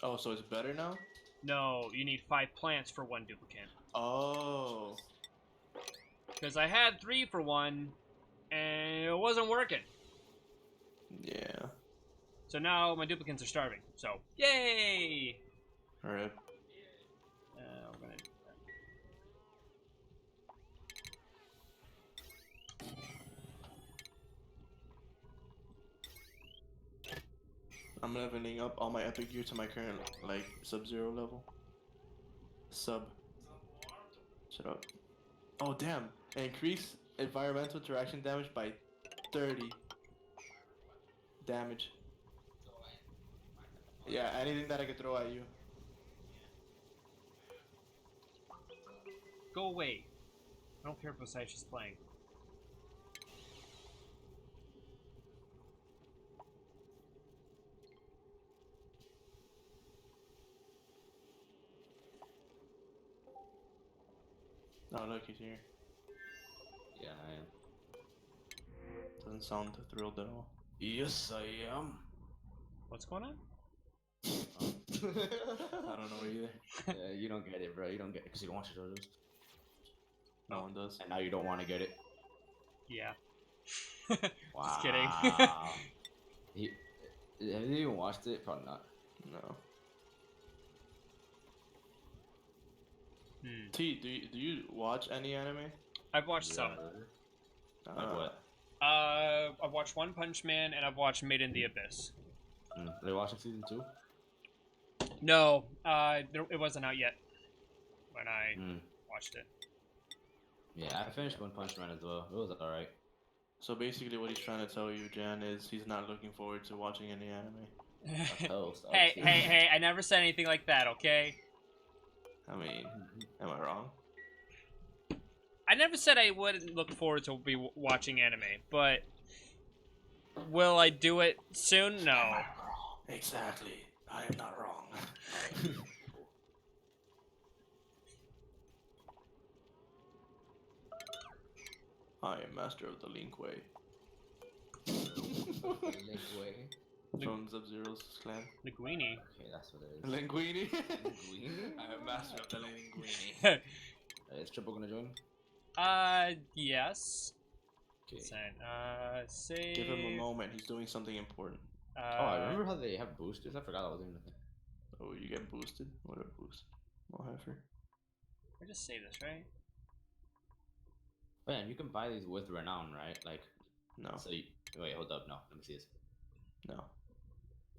Oh, so it's better now? No, you need 5 plants for 1 duplicate. Oh. Because I had 3 for 1, and it wasn't working. Yeah. So now my duplicates are starving. So yay! Alright. We're gonna. I'm leveling up all my epic gear to my current, like, Sub-Zero level. Shut up. Oh, damn. Increase environmental interaction damage by 30 damage. Yeah, anything that I could throw at you. Go away. I don't care if besides she's playing. Oh, look, he's here. Yeah, I am. Doesn't sound thrilled at all. Yes, I am. What's going on? I don't know either. You don't get it, bro. You don't get it because you don't watch your shows. No one does. And now you don't want to get it. Yeah. Wow. Just kidding. Have you even watched it? Probably not. No. Hmm. T, do you watch any anime? I've watched some. Like what? I've watched One Punch Man and I've watched Made in the Abyss. Are they watching season 2? No, it wasn't out yet when I watched it. Yeah, I finished One Punch Man as well. It was alright. So basically what he's trying to tell you, Jan, is he's not looking forward to watching any anime. Hey, I never said anything like that, okay? I mean, am I wrong? I never said I wouldn't look forward to be watching anime, but will I do it soon? No. Exactly. I am not wrong. I am master of the Link Way. Link Way. From Sub-Zero's clan. Linguini. Okay, that's what it is. Linguini. Linguini? I am master of the Linguini. Is Triple gonna join? Yes. Okay. Save. Give him a moment. He's doing something important. Oh, I remember how they have boosters. I forgot that was even a thing. Oh, you get boosted? What a boost. Well, heifer. I just say this, right? Man, you can buy these with renown, right? Like, No. so you, wait, hold up, no, let me see this. No.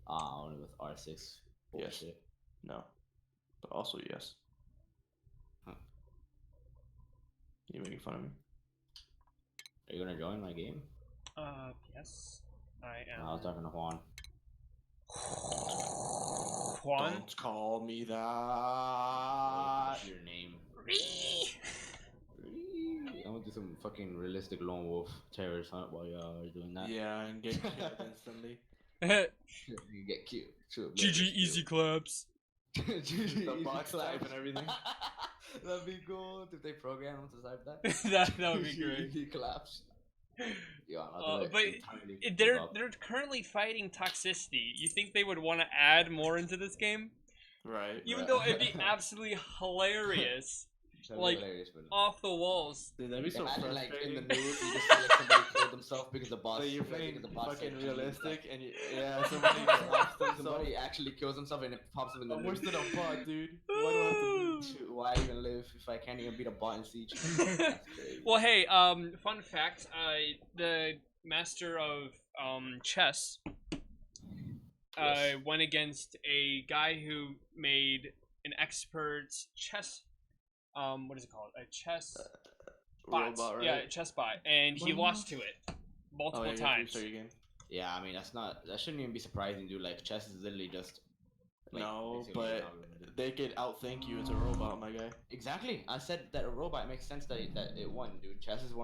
Only with R6. Yes. Bullshit. No. But also yes. Huh. You making fun of me? Are you gonna join my game? Yes. I No, I was am. talking to Juan. Juan? Don't call me that. What's your name? I'm gonna do some fucking realistic lone wolf terrorist hunt while y'all are doing that. Yeah, and get killed instantly. You get cute. GG easy claps. The box type and everything. That'd be cool if they program them to type that. that would be great. Easy claps. Yeah, I'll do it But entirely they're without- they're currently fighting toxicity. You think they would want to add more into this game? Right. Even Right. though it'd be absolutely hilarious, That'd be like, hilarious, but off the walls. Dude, that'd be so imagine like in the frustrating. news you just see like somebody killed himself because the boss. Like you're because playing the boss fucking said, realistic, and yeah, somebody just lost themselves. somebody actually kills himself and it pops up in the I'm news. worse than a bot, dude. Why do I have to live? Shoot, why even live if I can't even beat a bot in Siege? That's crazy. Well, hey, fun fact: the master of chess Yes. went against a guy who made an expert chess. What is it called? A chess bot. Robot, right? Yeah, a chess bot, and he lost to it multiple Oh, yeah, times. restart your game. Yeah, I mean that shouldn't even be surprising, dude. Like chess is literally just like, No, basically but an algorithm. they could outthink you as a robot, my guy. Exactly. I said that a robot makes sense that it won, dude. Chess is one